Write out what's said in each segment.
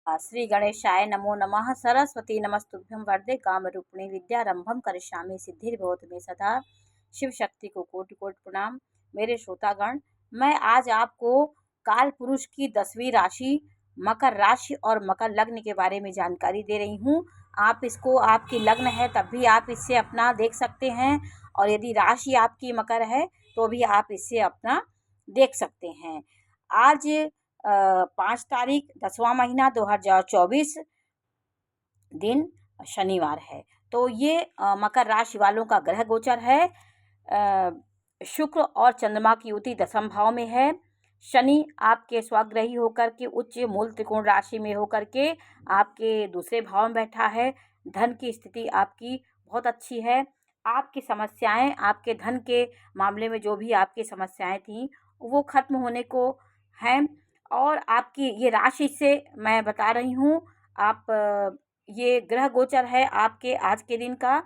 श्री गणेशाय नमो नमः। सरस्वती नमस्तुभ्यं वरदे कामरूपिणी विद्यारंभम करिष्यामि सिद्धिर्भवतु मे सदा। शिव शक्ति को कोटि कोटि प्रणाम। मेरे श्रोतागण, मैं आज आपको काल पुरुष की 10वीं राशि मकर राशि और मकर लग्न के बारे में जानकारी दे रही हूँ। आप इसको, आपकी लग्न है तब भी आप इससे अपना देख सकते हैं, और यदि राशि आपकी मकर है तो भी आप इससे अपना देख सकते हैं। आज 5 तारीख 10वां महीना 2024 दिन शनिवार है। तो ये मकर राशि वालों का ग्रह गोचर है। शुक्र और चंद्रमा की युति 10वें भाव में है। शनि आपके स्वग्रही होकर के उच्च मूल त्रिकोण राशि में होकर के आपके दूसरे भाव में बैठा है। धन की स्थिति आपकी बहुत अच्छी है। आपकी समस्याएं, आपके धन के मामले में जो भी आपकी समस्याएं थी वो खत्म होने को हैं। और आपकी ये राशि से मैं बता रही हूँ, आप ये ग्रह गोचर है आपके आज के दिन का।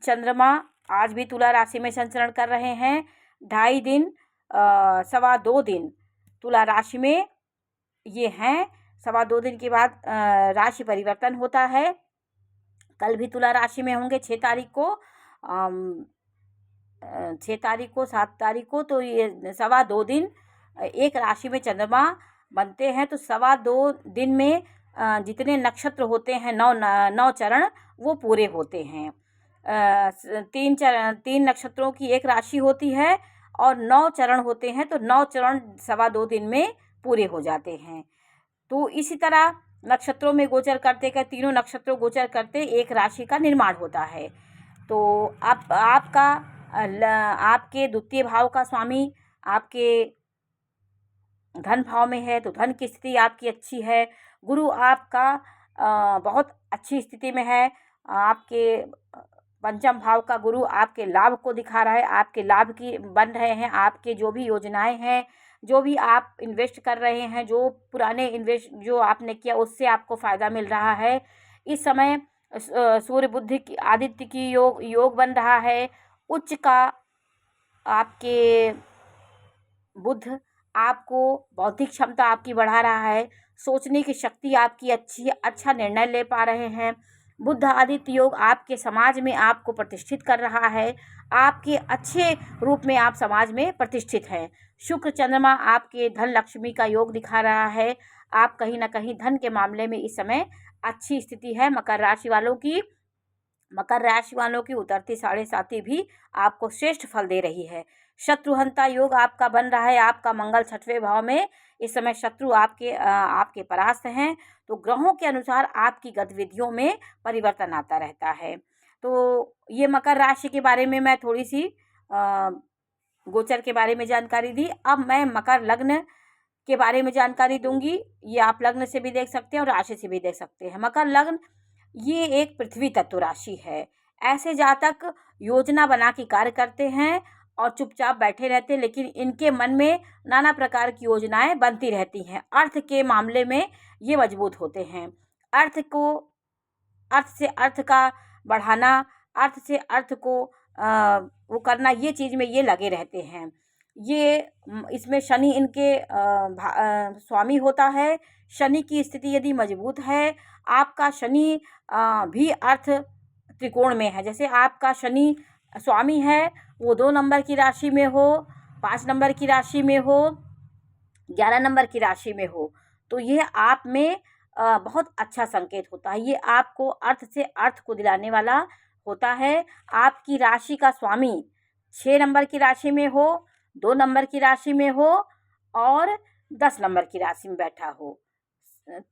चंद्रमा आज भी तुला राशि में संचरण कर रहे हैं। 2.5 दिन 2.25 दिन तुला राशि में ये हैं। 2.25 दिन के बाद राशि परिवर्तन होता है। कल भी तुला राशि में होंगे 6 तारीख को, 6 तारीख को, 7 तारीख को। तो ये 2.25 दिन एक राशि में चंद्रमा बनते हैं। तो 2.25 दिन में जितने नक्षत्र होते हैं, 9 चरण, वो पूरे होते हैं। 3 नक्षत्रों की एक राशि होती है और 9 चरण होते हैं। तो 9 चरण 2.25 दिन में पूरे हो जाते हैं। तो इसी तरह नक्षत्रों में गोचर करते कर, तीनों नक्षत्रों गोचर करते एक राशि का निर्माण होता है। तो आपके द्वितीय भाव का स्वामी आपके धन भाव में है, तो धन की स्थिति आपकी अच्छी है। गुरु आपका बहुत अच्छी स्थिति में है। आपके पंचम भाव का गुरु आपके लाभ को दिखा रहा है, आपके लाभ की बन रहे हैं। आपके जो भी योजनाएं हैं, जो भी आप इन्वेस्ट कर रहे हैं, जो पुराने इन्वेस्ट जो आपने किया उससे आपको फ़ायदा मिल रहा है। इस समय सूर्य बुद्धि की आदित्य की योग बन रहा है। उच्च का आपके बुध आपको बौद्धिक क्षमता आपकी बढ़ा रहा है। सोचने की शक्ति आपकी अच्छी है, अच्छा निर्णय ले पा रहे हैं। बुध आदित्य योग आपके समाज में आपको प्रतिष्ठित कर रहा है। आपके अच्छे रूप में आप समाज में प्रतिष्ठित हैं। शुक्र चंद्रमा आपके धन लक्ष्मी का योग दिखा रहा है। आप कहीं ना कहीं धन के मामले में इस समय अच्छी स्थिति है। मकर राशि वालों की उतरती 7.5 भी आपको श्रेष्ठ फल दे रही है। शत्रुहंता योग आपका बन रहा है। आपका मंगल 6वें भाव में इस समय शत्रु आपके परास्त हैं। तो ग्रहों के अनुसार आपकी गतिविधियों में परिवर्तन आता रहता है। तो ये मकर राशि के बारे में मैं थोड़ी सी गोचर के बारे में जानकारी दी। अब मैं मकर लग्न के बारे में जानकारी दूंगी। ये आप लग्न से भी देख सकते हैं और राशि से भी देख सकते हैं। मकर लग्न ये एक पृथ्वी तत्व राशि है। ऐसे जातक योजना बना के कार्य करते हैं और चुपचाप बैठे रहते हैं, लेकिन इनके मन में नाना प्रकार की योजनाएं बनती रहती हैं। अर्थ के मामले में ये मजबूत होते हैं। अर्थ से अर्थ का बढ़ाना, अर्थ से अर्थ को वो करना, ये चीज़ में ये लगे रहते हैं। ये इसमें शनि इनके स्वामी होता है। शनि की स्थिति यदि मजबूत है, आपका शनि भी अर्थ त्रिकोण में है। जैसे आपका शनि स्वामी है, वो 2 नंबर की राशि में हो, 5 नंबर की राशि में हो, 11 नंबर की राशि में हो, तो ये आप में बहुत अच्छा संकेत होता है। ये आपको अर्थ से अर्थ को दिलाने वाला होता है। आपकी राशि का स्वामी 6 नंबर की राशि में हो, 2 नंबर की राशि में हो और 10 नंबर की राशि में बैठा हो,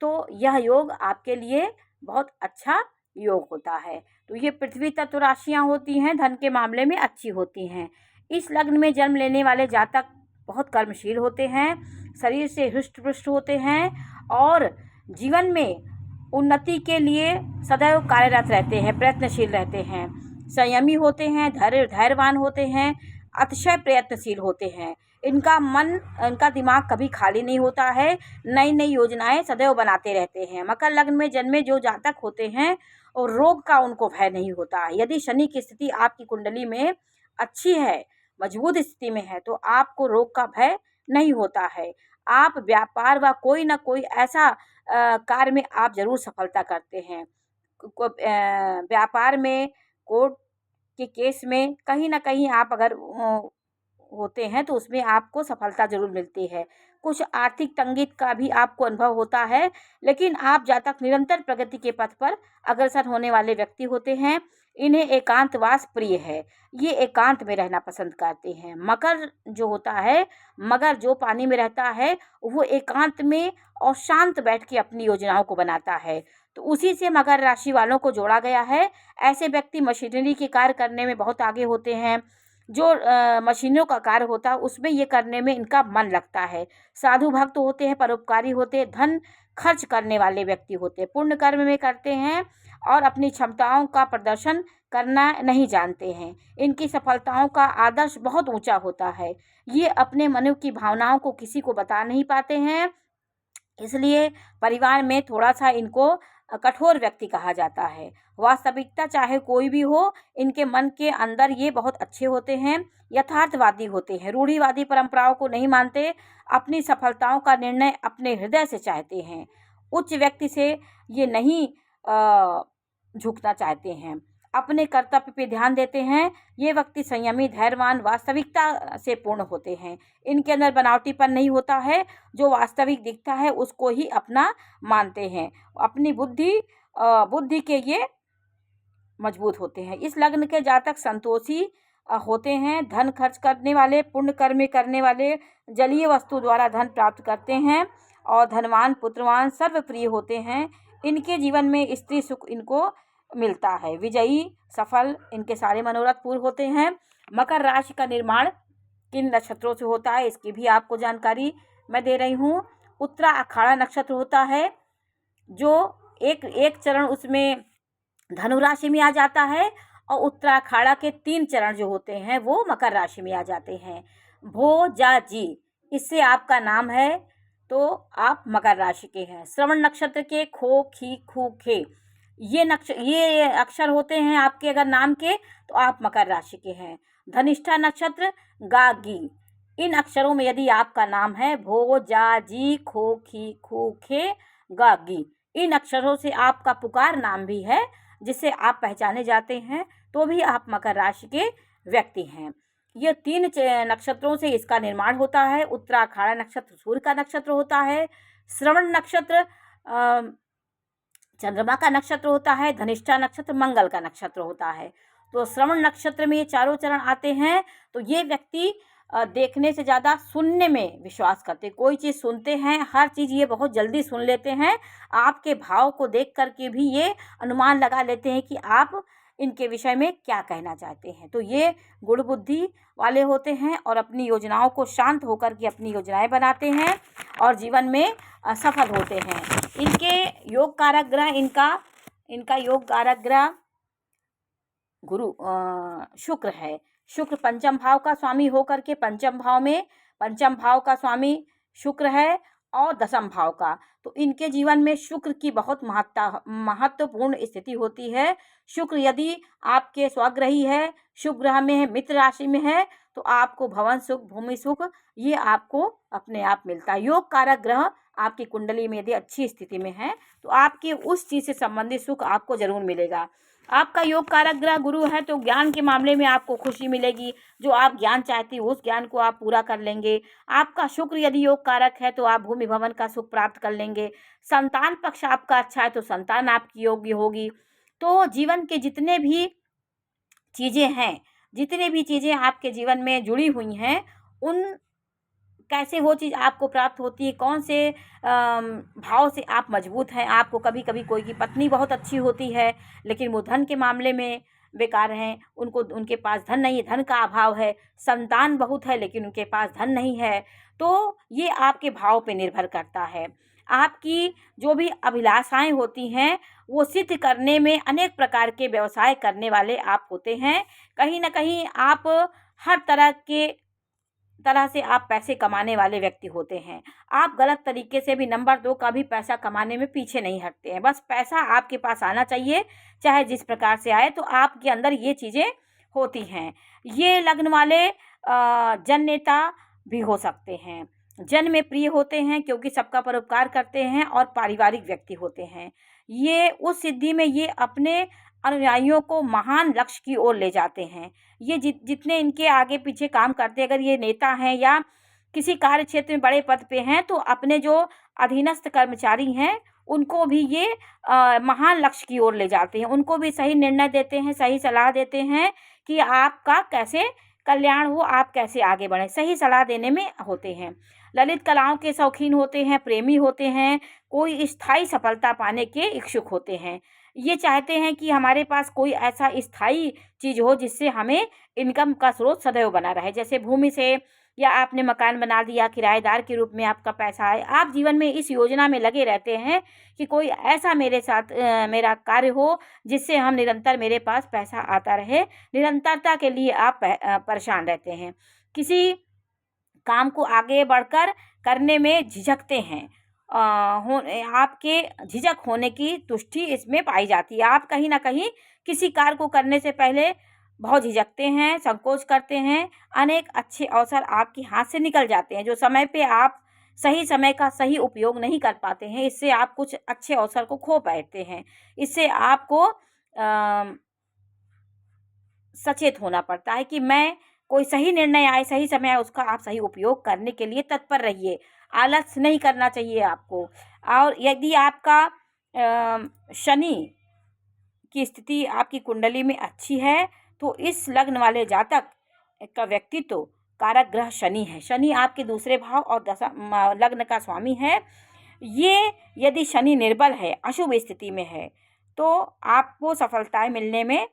तो यह योग आपके लिए बहुत अच्छा योग होता है। तो ये पृथ्वी तत्व राशियाँ होती हैं, धन के मामले में अच्छी होती हैं। इस लग्न में जन्म लेने वाले जातक बहुत कर्मशील होते हैं, शरीर से हृष्ट पुष्ट होते हैं और जीवन में उन्नति के लिए सदैव कार्यरत रहते हैं, प्रयत्नशील रहते हैं, संयमी होते हैं, धैर्यवान होते हैं, अतिशय प्रयत्नशील होते हैं। इनका दिमाग कभी खाली नहीं होता है, नई नई योजनाएं सदैव बनाते रहते हैं। मकर लग्न में जन्मे जो जातक होते हैं और रोग का उनको भय नहीं होता है। यदि शनि की स्थिति आपकी कुंडली में अच्छी है, मजबूत स्थिति में है, तो आपको रोग का भय नहीं होता है। आप व्यापार व कोई ना कोई ऐसा कार्य में आप ज़रूर सफलता करते हैं। व्यापार में, कोर्ट के केस में कहीं न कहीं आप अगर होते हैं तो उसमें आपको सफलता ज़रूर मिलती है। कुछ आर्थिक तंगी का भी आपको अनुभव होता है, लेकिन आप जातक निरंतर प्रगति के पथ पर अग्रसर होने वाले व्यक्ति होते हैं। इन्हें एकांतवास प्रिय है, ये एकांत में रहना पसंद करते हैं। मकर जो होता है, मगर जो पानी में रहता है, वो एकांत में और शांत बैठ के अपनी योजनाओं को बनाता है। तो उसी से मकर राशि वालों को जोड़ा गया है। ऐसे व्यक्ति मशीनरी के कार्य करने में बहुत आगे होते हैं। जो मशीनों का कार्य होता है उसमें ये करने में इनका मन लगता है। साधु भक्त होते हैं, परोपकारी होते हैं, धन खर्च करने वाले व्यक्ति होते हैं, पुण्य कर्म में करते हैं और अपनी क्षमताओं का प्रदर्शन करना नहीं जानते हैं। इनकी सफलताओं का आदर्श बहुत ऊंचा होता है। ये अपने मन की भावनाओं को किसी को बता नहीं पाते हैं, इसलिए परिवार में थोड़ा सा इनको कठोर व्यक्ति कहा जाता है। वास्तविकता चाहे कोई भी हो, इनके मन के अंदर ये बहुत अच्छे होते हैं, यथार्थवादी होते हैं, रूढ़िवादी परंपराओं को नहीं मानते, अपनी सफलताओं का निर्णय अपने हृदय से चाहते हैं। उच्च व्यक्ति से ये नहीं झुकना चाहते हैं, अपने कर्तव्य पे ध्यान देते हैं। ये व्यक्ति संयमी, धैर्यवान, वास्तविकता से पूर्ण होते हैं। इनके अंदर बनावटीपन नहीं होता है, जो वास्तविक दिखता है उसको ही अपना मानते हैं। अपनी बुद्धि के ये मजबूत होते हैं। इस लग्न के जातक संतोषी होते हैं, धन खर्च करने वाले, पुण्य कर्म करने वाले, जलीय वस्तु द्वारा धन प्राप्त करते हैं और धनवान, पुत्रवान, सर्वप्रिय होते हैं। इनके जीवन में स्त्री सुख इनको मिलता है। विजयी, सफल, इनके सारे मनोरथ पूर्ण होते हैं। मकर राशि का निर्माण किन नक्षत्रों से होता है इसकी भी आपको जानकारी मैं दे रही हूँ। उत्तरा अखाड़ा नक्षत्र होता है, जो एक चरण उसमें धनु राशि में आ जाता है और उत्तराखाड़ा के 3 चरण जो होते हैं वो मकर राशि में आ जाते हैं। भो जा जी, इससे आपका नाम है तो आप मकर राशि के हैं। श्रवण नक्षत्र के खो, खी, खू, खे, ये अक्षर होते हैं आपके अगर नाम के तो आप मकर राशि के हैं। धनिष्ठा नक्षत्र गा, गी, इन अक्षरों में यदि आपका नाम है भो, जा, जी, खो, खी, खू, खे, गा, गी, इन अक्षरों से आपका पुकार नाम भी है जिससे आप पहचाने जाते हैं, तो भी आप मकर राशि के व्यक्ति हैं। ये 3 नक्षत्रों से इसका निर्माण होता है। उत्तराखाड़ा नक्षत्र सूर्य का नक्षत्र होता है, श्रवण नक्षत्र चंद्रमा का नक्षत्र होता है, धनिष्ठा नक्षत्र मंगल का नक्षत्र होता है। तो श्रवण नक्षत्र में ये चारों चरण आते हैं। तो ये व्यक्ति देखने से ज़्यादा सुनने में विश्वास करते, कोई चीज़ सुनते हैं, हर चीज़ ये बहुत जल्दी सुन लेते हैं। आपके भाव को देख करके भी ये अनुमान लगा लेते हैं कि आप इनके विषय में क्या कहना चाहते हैं। तो ये गुण बुद्धि वाले होते हैं और अपनी योजनाओं को शांत होकर के अपनी योजनाएं बनाते हैं और जीवन में सफल होते हैं। इनके योग कारक ग्रह, इनका योग कारक ग्रह गुरु शुक्र है। शुक्र पंचम भाव का स्वामी होकर के पंचम भाव का स्वामी शुक्र है और दसम भाव का। तो इनके जीवन में शुक्र की बहुत महत्वपूर्ण स्थिति होती है। शुक्र यदि आपके स्वग्रही है, शुभ ग्रह में है, मित्र राशि में है, तो आपको भवन सुख, भूमि सुख ये आपको अपने आप मिलता है। योग कारक ग्रह आपकी कुंडली में यदि अच्छी स्थिति में है तो आपके उस चीज़ से संबंधित सुख आपको जरूर मिलेगा। आपका योग कारक ग्रह गुरु है तो ज्ञान के मामले में आपको खुशी मिलेगी, जो आप ज्ञान चाहती हो उस ज्ञान को आप पूरा कर लेंगे। आपका शुक्र यदि योग कारक है तो आप भूमि भवन का सुख प्राप्त कर लेंगे। संतान पक्ष आपका अच्छा है तो संतान आपकी योग्य होगी। तो जीवन के जितने भी चीज़ें आपके जीवन में जुड़ी हुई हैं, उन कैसे वो चीज़ आपको प्राप्त होती है, कौन से भाव से आप मजबूत हैं। आपको कभी कभी कोई की पत्नी बहुत अच्छी होती है लेकिन वो धन के मामले में बेकार हैं, उनके पास धन नहीं है, धन का अभाव है। संतान बहुत है लेकिन उनके पास धन नहीं है। तो ये आपके भाव पे निर्भर करता है। आपकी जो भी अभिलाषाएं होती हैं वो सिद्ध करने में अनेक प्रकार के व्यवसाय करने वाले आप होते हैं। कहीं ना कहीं आप हर तरह से आप पैसे कमाने वाले व्यक्ति होते हैं। आप गलत तरीके से भी नंबर 2 का भी पैसा कमाने में पीछे नहीं हटते हैं। बस पैसा आपके पास आना चाहिए, चाहे जिस प्रकार से आए। तो आपके अंदर ये चीज़ें होती हैं। ये लग्न वाले जन नेता भी हो सकते हैं। जन में प्रिय होते हैं क्योंकि सबका परोपकार करते हैं और पारिवारिक व्यक्ति होते हैं। ये उस सिद्धि में ये अपने अनुयायियों को महान लक्ष्य की ओर ले जाते हैं। ये जितने इनके आगे पीछे काम करते हैं, अगर ये नेता हैं या किसी कार्य क्षेत्र में बड़े पद पे हैं, तो अपने जो अधीनस्थ कर्मचारी हैं उनको भी ये महान लक्ष्य की ओर ले जाते हैं। उनको भी सही निर्णय देते हैं, सही सलाह देते हैं कि आपका कैसे कल्याण हो, आप कैसे आगे बढ़ें, सही सलाह देने में होते हैं। ललित कलाओं के शौकीन होते हैं, प्रेमी होते हैं, कोई स्थायी सफलता पाने के इच्छुक होते हैं। ये चाहते हैं कि हमारे पास कोई ऐसा स्थायी चीज़ हो जिससे हमें इनकम का स्रोत सदैव बना रहे। जैसे भूमि से, या आपने मकान बना दिया, किराएदार के रूप में आपका पैसा आए। आप जीवन में इस योजना में लगे रहते हैं कि कोई ऐसा मेरे साथ मेरा कार्य हो जिससे हम निरंतर, मेरे पास पैसा आता रहे। निरंतरता के लिए आप परेशान रहते हैं। किसी काम को आगे बढ़कर करने में झिझकते हैं। आपके झिझक होने की तुष्टि इसमें पाई जाती है। आप कहीं ना कहीं किसी कार्य को करने से पहले बहुत झिझकते हैं, संकोच करते हैं। अनेक अच्छे अवसर आपके हाथ से निकल जाते हैं, जो समय पे आप सही समय का सही उपयोग नहीं कर पाते हैं। इससे आप कुछ अच्छे अवसर को खो बैठते हैं। इससे आपको सचेत होना पड़ता है कि मैं कोई सही निर्णय आए, सही समय आए, उसका आप सही उपयोग करने के लिए तत्पर रहिए। आलस नहीं करना चाहिए आपको। और यदि आपका शनि की स्थिति आपकी कुंडली में अच्छी है, तो इस लग्न वाले जातक का व्यक्तित्व कारक ग्रह शनि है। शनि आपके दूसरे भाव और लग्न का स्वामी है। ये यदि शनि निर्बल है, अशुभ स्थिति में है, तो आपको सफलताएं मिलने में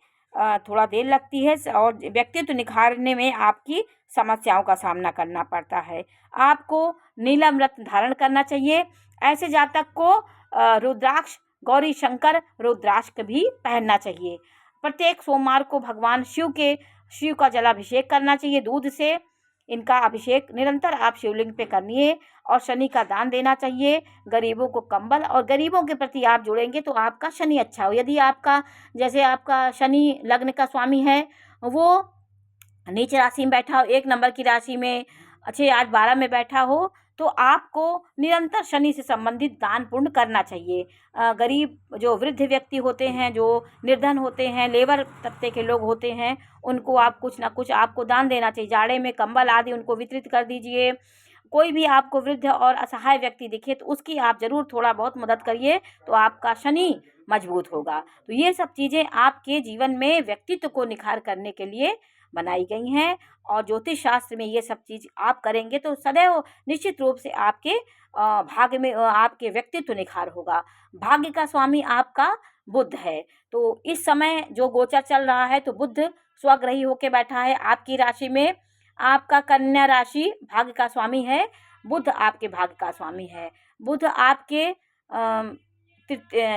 थोड़ा देर लगती है और व्यक्तित्व निखारने में आपकी समस्याओं का सामना करना पड़ता है। आपको नीलम रत्न धारण करना चाहिए। ऐसे जातक को रुद्राक्ष, गौरी शंकर रुद्राक्ष भी पहनना चाहिए। प्रत्येक सोमवार को भगवान शिव का जलाभिषेक करना चाहिए। दूध से इनका अभिषेक निरंतर आप शिवलिंग पे करिए और शनि का दान देना चाहिए। गरीबों को कंबल, और गरीबों के प्रति आप जुड़ेंगे तो आपका शनि अच्छा हो। यदि आपका, जैसे आपका शनि लग्न का स्वामी है, वो नीच राशि में बैठा हो, 1 नंबर की राशि में 6, 8, 12 में बैठा हो, तो आपको निरंतर शनि से संबंधित दान पुण्य करना चाहिए। गरीब जो वृद्ध व्यक्ति होते हैं, जो निर्धन होते हैं, लेबर तबके के लोग होते हैं, उनको आप कुछ ना कुछ आपको दान देना चाहिए। जाड़े में कंबल आदि उनको वितरित कर दीजिए। कोई भी आपको वृद्ध और असहाय व्यक्ति दिखे तो उसकी आप ज़रूर थोड़ा बहुत मदद करिए, तो आपका शनि मजबूत होगा। तो ये सब चीज़ें आपके जीवन में व्यक्तित्व को निखार करने के लिए बनाई गई हैं, और ज्योतिष शास्त्र में ये सब चीज़ आप करेंगे तो सदैव निश्चित रूप से आपके भाग्य में आपके व्यक्तित्व निखार होगा। भाग्य का स्वामी आपका बुध है। तो इस समय जो गोचर चल रहा है, तो बुध स्वग्रही होके बैठा है आपकी राशि में। आपका कन्या राशि भाग्य का स्वामी है, बुध आपके भाग्य का स्वामी है। बुध आपके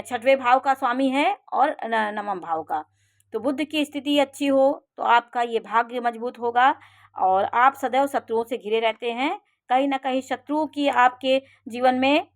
6वें भाव का स्वामी है और 9वें भाव का। तो बुध की स्थिति अच्छी हो तो आपका ये भाग्य मजबूत होगा, और आप सदैव शत्रुओं से घिरे रहते हैं। कहीं ना कहीं शत्रुओं की आपके जीवन में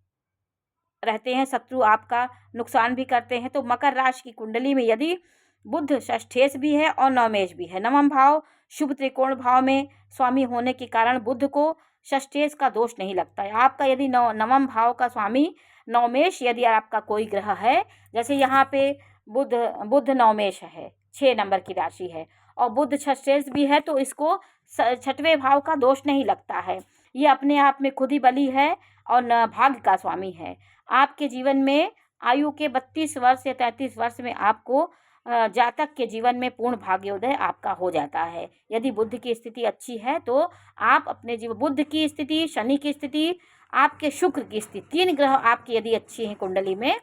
रहते हैं, शत्रु आपका नुकसान भी करते हैं। तो मकर राशि की कुंडली में यदि बुध षष्ठेश भी है और नवमेश भी है, 9वां भाव शुभ त्रिकोण भाव में स्वामी होने के कारण बुध को षष्ठेश का दोष नहीं लगता है। आपका यदि 9वां भाव का स्वामी नवमेश यदि आपका कोई ग्रह है, जैसे यहाँ पे बुध नवमेश है, 6 नंबर की राशि है, और बुध षष्ठेश भी है, तो इसको 6वें भाव का दोष नहीं लगता है। ये अपने आप में खुद ही बली है और भाग्य का स्वामी है। आपके जीवन में आयु के 32 वर्ष या 33 वर्ष में आपको जातक के जीवन में पूर्ण भाग्योदय आपका हो जाता है। यदि बुध की स्थिति अच्छी है तो आप अपने जीवन, बुध की स्थिति, शनि की स्थिति, आपके शुक्र की स्थिति, 3 ग्रह आपकी यदि अच्छी हैं कुंडली में,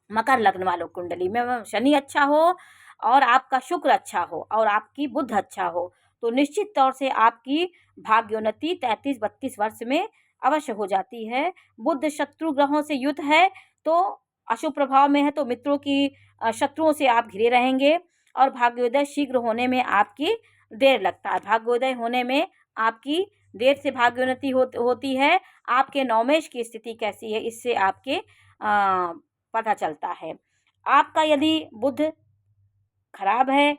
मकर लग्न वालों कुंडली में शनि अच्छा हो और आपका शुक्र अच्छा हो और आपकी बुध अच्छा हो, तो निश्चित तौर से आपकी भाग्योन्नति 33-32 वर्ष में अवश्य हो जाती है। बुध शत्रु ग्रहों से युक्त है, तो अशुभ प्रभाव में है, तो मित्रों की शत्रुओं से आप घिरे रहेंगे, और भाग्योदय शीघ्र होने में आपकी देर लगता है। भाग्योदय होने में आपकी देर से भाग्योन्नति होती है। आपके नवमेश की स्थिति कैसी है, इससे आपके पता चलता है। आपका यदि बुध खराब है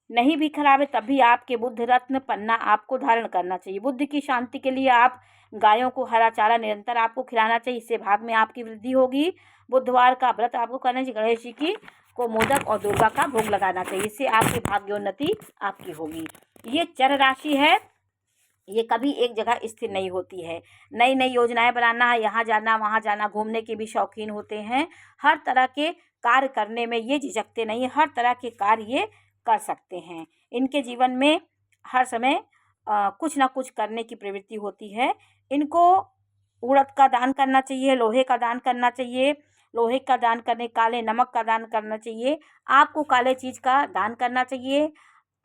नहीं भी खराब है तब भी आपके बुध रत्न पन्ना आपको धारण करना चाहिए। बुद्ध की शांति के लिए आप गायों को हरा चारा निरंतर आपको खिलाना चाहिए, इससे भाग में आपकी वृद्धि होगी। बुधवार का व्रत आपको करना चाहिए। गणेश जी की को मोदक और दुर्गा का भोग लगाना चाहिए, इससे आपकी भाग्योन्नति आपकी होगी। ये चर राशि है, ये कभी एक जगह स्थिर नहीं होती है। नई नई योजनाएं बनाना है, यहाँ जाना वहाँ जाना, घूमने के भी शौकीन होते हैं। हर तरह के कार्य करने में ये झिझकते नहीं हैं, हर तरह के कार्य ये कर सकते हैं। इनके जीवन में हर समय कुछ ना कुछ करने की प्रवृत्ति होती है। इनको उड़द का दान करना चाहिए, लोहे का दान करना चाहिए। लोहे का दान करने, काले नमक का दान करना चाहिए। आपको काले चीज़ का दान करना चाहिए,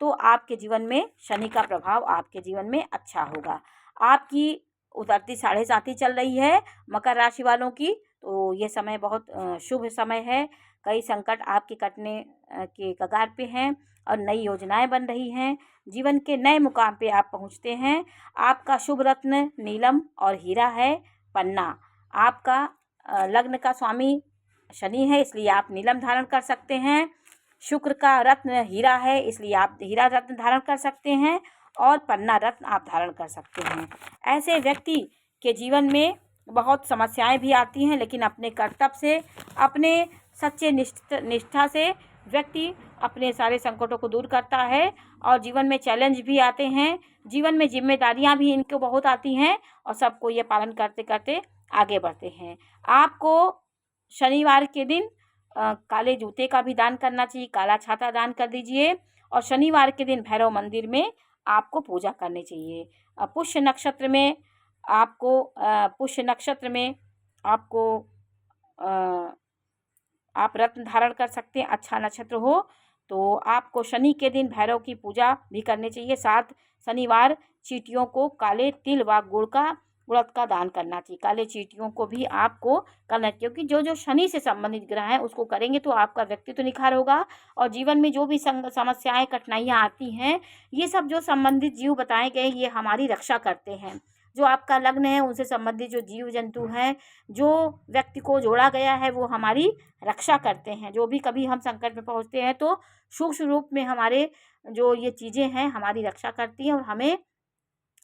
तो आपके जीवन में शनि का प्रभाव आपके जीवन में अच्छा होगा। आपकी उतरती साढ़े साथी चल रही है मकर राशि वालों की, तो ये समय बहुत शुभ समय है। कई संकट आपके कटने के कगार पे हैं और नई योजनाएं बन रही हैं। जीवन के नए मुकाम पे आप पहुंचते हैं। आपका शुभ रत्न नीलम और हीरा है। पन्ना आपका लग्न का स्वामी शनि है, इसलिए आप नीलम धारण कर सकते हैं। शुक्र का रत्न हीरा है, इसलिए आप हीरा रत्न धारण कर सकते हैं और पन्ना रत्न आप धारण कर सकते हैं। ऐसे व्यक्ति के जीवन में बहुत समस्याएं भी आती हैं, लेकिन अपने कर्तव्य से, अपने सच्चे निष्ठा से व्यक्ति अपने सारे संकटों को दूर करता है। और जीवन में चैलेंज भी आते हैं, जीवन में जिम्मेदारियां भी इनको बहुत आती हैं और सबको ये पालन करते करते आगे बढ़ते हैं। आपको शनिवार के दिन काले जूते का भी दान करना चाहिए, काला छाता दान कर दीजिए। और शनिवार के दिन भैरव मंदिर में आपको पूजा करनी चाहिए। पुष्य नक्षत्र में आपको आप रत्न धारण कर सकते हैं। अच्छा नक्षत्र हो तो आपको शनि के दिन भैरव की पूजा भी करनी चाहिए। साथ शनिवार चींटियों को काले तिल व उड़द का दान करना चाहिए। काले चींटियों को भी आपको करना चाहिए, क्योंकि जो जो शनि से संबंधित ग्रह हैं उसको करेंगे तो आपका व्यक्तित्व निखार होगा। और जीवन में जो भी समस्याएं कठिनाइयां आती हैं, ये सब जो संबंधित जीव बताए गए ये हमारी रक्षा करते हैं। जो आपका लग्न है उनसे संबंधित जो जीव जंतु हैं, जो व्यक्ति को जोड़ा गया है, वो हमारी रक्षा करते हैं। जो भी कभी हम संकट में पहुंचते हैं तो सूक्ष्म रूप में हमारे जो ये चीज़ें हैं हमारी रक्षा करती हैं और हमें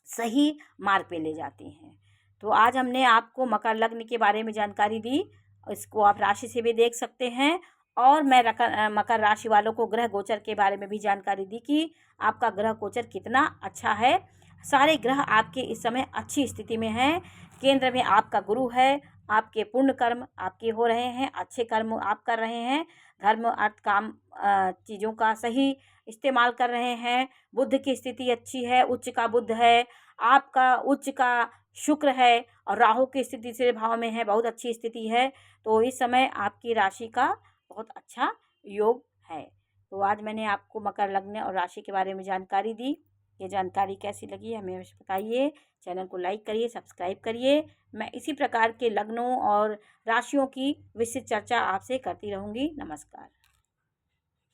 सही मार्ग पे ले जाती हैं। तो आज हमने आपको मकर लग्न के बारे में जानकारी दी, इसको आप राशि से भी देख सकते हैं। और मैं मकर राशि वालों को ग्रह गोचर के बारे में भी जानकारी दी कि आपका ग्रह गोचर कितना अच्छा है। सारे ग्रह आपके इस समय अच्छी स्थिति में हैं। केंद्र में आपका गुरु है, आपके पुण्य कर्म आपके हो रहे हैं, अच्छे कर्म आप कर रहे हैं, धर्म अर्थ काम चीज़ों का सही इस्तेमाल कर रहे हैं। बुध की स्थिति अच्छी है, उच्च का बुध है, आपका उच्च का शुक्र है और राहु की स्थिति से भाव में है, बहुत अच्छी स्थिति है। तो इस समय आपकी राशि का बहुत अच्छा योग है। तो आज मैंने आपको मकर लग्न और राशि के बारे में जानकारी दी। ये जानकारी कैसी लगी हमें बताइए। चैनल को लाइक करिए, सब्सक्राइब करिए। मैं इसी प्रकार के लग्नों और राशियों की विस्तृत चर्चा आपसे करती रहूँगी। नमस्कार।